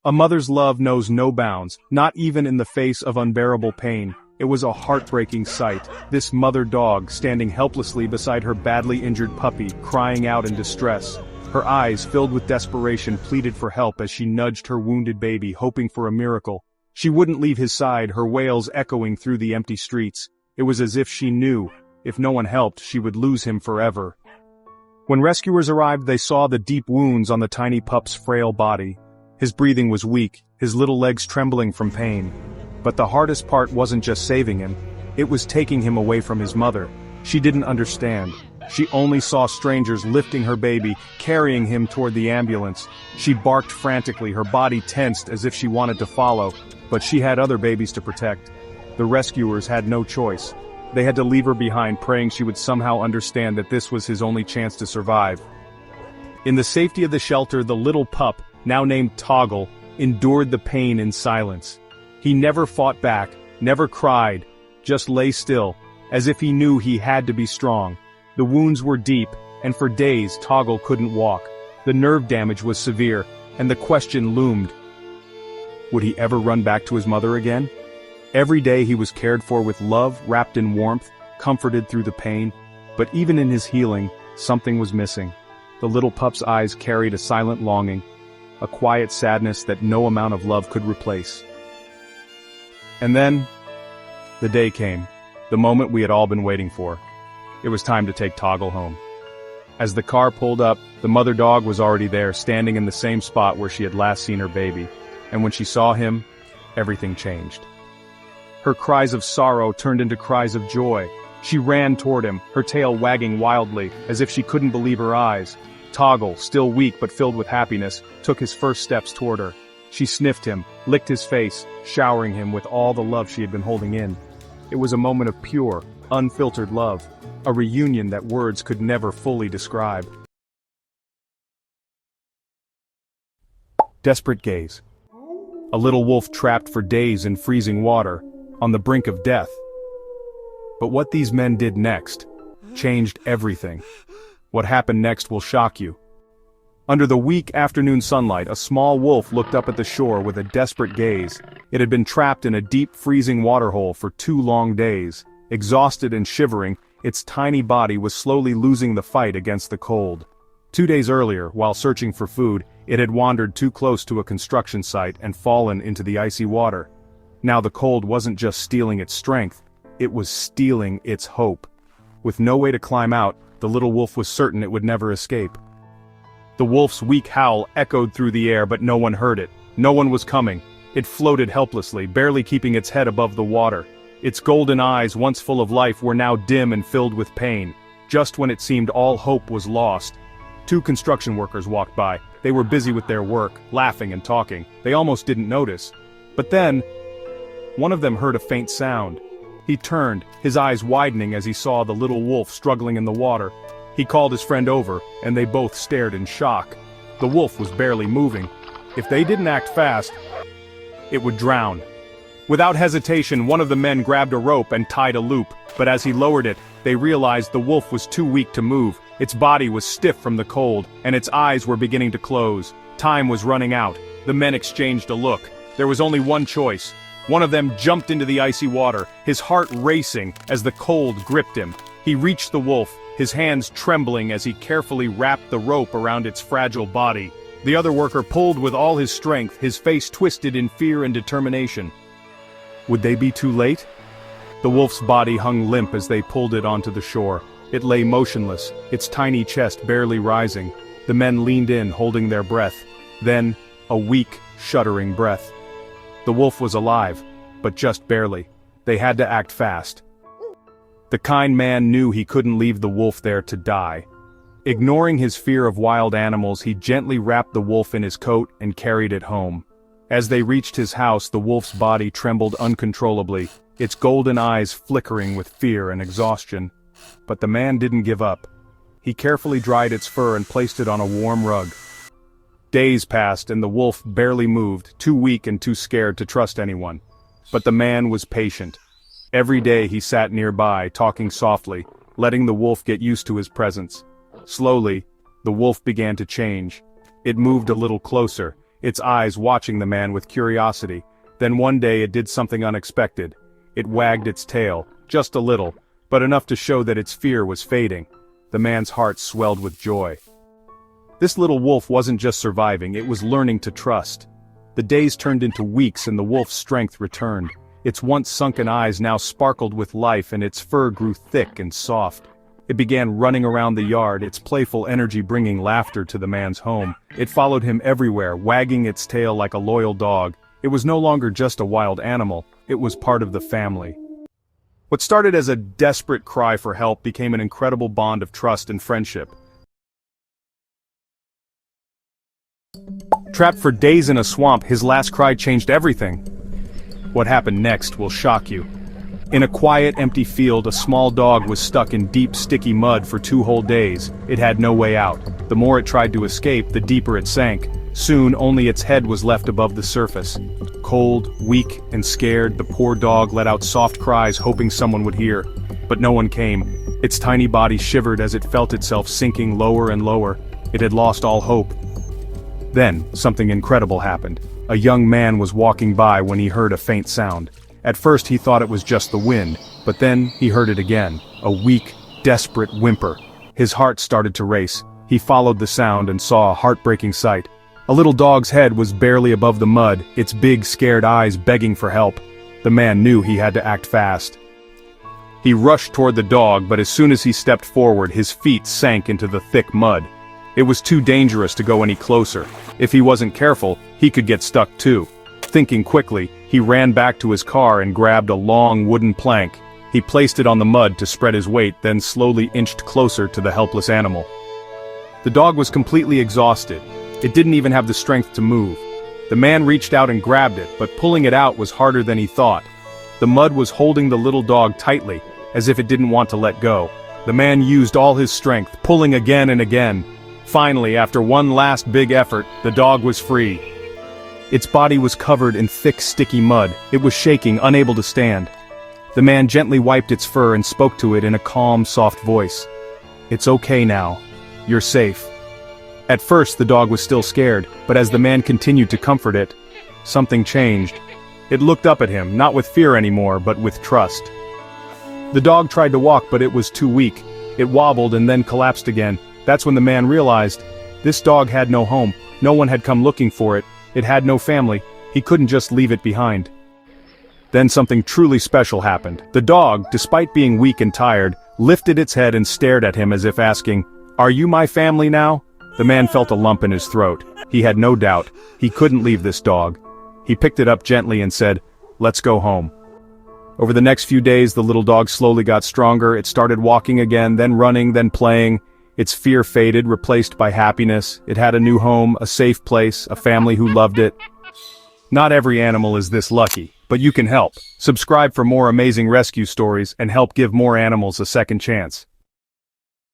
A mother's love knows no bounds, not even in the face of unbearable pain. It was a heartbreaking sight, this mother dog standing helplessly beside her badly injured puppy, crying out in distress. Her eyes, filled with desperation, pleaded for help as she nudged her wounded baby, hoping for a miracle. She wouldn't leave his side, her wails echoing through the empty streets. It was as if she knew, if no one helped, she would lose him forever. When rescuers arrived, they saw the deep wounds on the tiny pup's frail body. His breathing was weak, his little legs trembling from pain. But the hardest part wasn't just saving him, it was taking him away from his mother. She didn't understand. She only saw strangers lifting her baby, carrying him toward the ambulance. She barked frantically, her body tensed as if she wanted to follow, but she had other babies to protect. The rescuers had no choice. They had to leave her behind, praying she would somehow understand that this was his only chance to survive. In the safety of the shelter, the little pup, now named Toggle, endured the pain in silence. He never fought back, never cried, just lay still, as if he knew he had to be strong. The wounds were deep, and for days Toggle couldn't walk. The nerve damage was severe, and the question loomed. Would he ever run back to his mother again? Every day he was cared for with love, wrapped in warmth, comforted through the pain. But even in his healing, something was missing. The little pup's eyes carried a silent longing, a quiet sadness that no amount of love could replace. And then, the day came, the moment we had all been waiting for. It was time to take Toggle home. As the car pulled up, the mother dog was already there, standing in the same spot where she had last seen her baby. And when she saw him, everything changed. Her cries of sorrow turned into cries of joy. She ran toward him, her tail wagging wildly, as if she couldn't believe her eyes. Toggle, still weak but filled with happiness, took his first steps toward her. She sniffed him, licked his face, showering him with all the love she had been holding in. It was a moment of pure, unfiltered love, a reunion that words could never fully describe. Desperate gaze. A little wolf trapped for days in freezing water, on the brink of death. But what these men did next changed everything. What happened next will shock you. Under the weak afternoon sunlight, a small wolf looked up at the shore with a desperate gaze. It had been trapped in a deep freezing waterhole for 2 long days. Exhausted and shivering, its tiny body was slowly losing the fight against the cold. 2 days earlier, while searching for food, it had wandered too close to a construction site and fallen into the icy water. Now the cold wasn't just stealing its strength, it was stealing its hope. With no way to climb out, the little wolf was certain it would never escape. The wolf's weak howl echoed through the air, but no one heard it. No one was coming. It floated helplessly, barely keeping its head above the water. Its golden eyes, once full of life, were now dim and filled with pain. Just when it seemed all hope was lost, 2 construction workers walked by. They were busy with their work, laughing and talking. They almost didn't notice. But then, one of them heard a faint sound. He turned, his eyes widening as he saw the little wolf struggling in the water. He called his friend over, and they both stared in shock. The wolf was barely moving. If they didn't act fast, it would drown. Without hesitation, one of the men grabbed a rope and tied a loop, but as he lowered it, they realized the wolf was too weak to move. Its body was stiff from the cold, and its eyes were beginning to close. Time was running out. The men exchanged a look. There was only one choice. One of them jumped into the icy water, his heart racing as the cold gripped him. He reached the wolf, his hands trembling as he carefully wrapped the rope around its fragile body. The other worker pulled with all his strength, his face twisted in fear and determination. Would they be too late? The wolf's body hung limp as they pulled it onto the shore. It lay motionless, its tiny chest barely rising. The men leaned in, holding their breath. Then, a weak, shuddering breath. The wolf was alive, but just barely. They had to act fast. The kind man knew he couldn't leave the wolf there to die. Ignoring his fear of wild animals, he gently wrapped the wolf in his coat and carried it home. As they reached his house, the wolf's body trembled uncontrollably, its golden eyes flickering with fear and exhaustion. But the man didn't give up. He carefully dried its fur and placed it on a warm rug. Days passed and the wolf barely moved, too weak and too scared to trust anyone. But the man was patient. Every day he sat nearby, talking softly, letting the wolf get used to his presence. Slowly, the wolf began to change. It moved a little closer, its eyes watching the man with curiosity. Then one day it did something unexpected. It wagged its tail, just a little, but enough to show that its fear was fading. The man's heart swelled with joy. This little wolf wasn't just surviving, it was learning to trust. The days turned into weeks and the wolf's strength returned. Its once sunken eyes now sparkled with life and its fur grew thick and soft. It began running around the yard, its playful energy bringing laughter to the man's home. It followed him everywhere, wagging its tail like a loyal dog. It was no longer just a wild animal, it was part of the family. What started as a desperate cry for help became an incredible bond of trust and friendship. Trapped for days in a swamp, his last cry changed everything. What happened next will shock you. In a quiet, empty field, a small dog was stuck in deep, sticky mud for 2 whole days. It had no way out. The more it tried to escape, the deeper it sank. Soon, only its head was left above the surface. Cold, weak, and scared, the poor dog let out soft cries, hoping someone would hear. But no one came. Its tiny body shivered as it felt itself sinking lower and lower. It had lost all hope. Then, something incredible happened. A young man was walking by when he heard a faint sound. At first he thought it was just the wind, but then he heard it again, a weak, desperate whimper. His heart started to race. He followed the sound and saw a heartbreaking sight. A little dog's head was barely above the mud, its big, scared eyes begging for help. The man knew he had to act fast. He rushed toward the dog, but as soon as he stepped forward, his feet sank into the thick mud. It was too dangerous to go any closer. If he wasn't careful, he could get stuck too. Thinking quickly, he ran back to his car and grabbed a long wooden plank. He placed it on the mud to spread his weight, then slowly inched closer to the helpless animal. The dog was completely exhausted. It didn't even have the strength to move. The man reached out and grabbed it, but pulling it out was harder than he thought. The mud was holding the little dog tightly, as if it didn't want to let go. The man used all his strength, pulling again and again. Finally, after one last big effort, the dog was free. Its body was covered in thick, sticky mud. It was shaking, unable to stand. The man gently wiped its fur and spoke to it in a calm, soft voice. "It's okay now. You're safe." At first, the dog was still scared, but as the man continued to comfort it, something changed. It looked up at him, not with fear anymore, but with trust. The dog tried to walk, but it was too weak. It wobbled and then collapsed again. That's when the man realized, this dog had no home. No one had come looking for it. It had no family. He couldn't just leave it behind. Then something truly special happened. The dog, despite being weak and tired, lifted its head and stared at him as if asking, "Are you my family now?" The man felt a lump in his throat. He had no doubt. He couldn't leave this dog. He picked it up gently and said, "Let's go home." Over the next few days, the little dog slowly got stronger. It started walking again, then running, then playing. Its fear faded, replaced by happiness. It had a new home, a safe place, a family who loved it. Not every animal is this lucky, but you can help. Subscribe for more amazing rescue stories and help give more animals a second chance.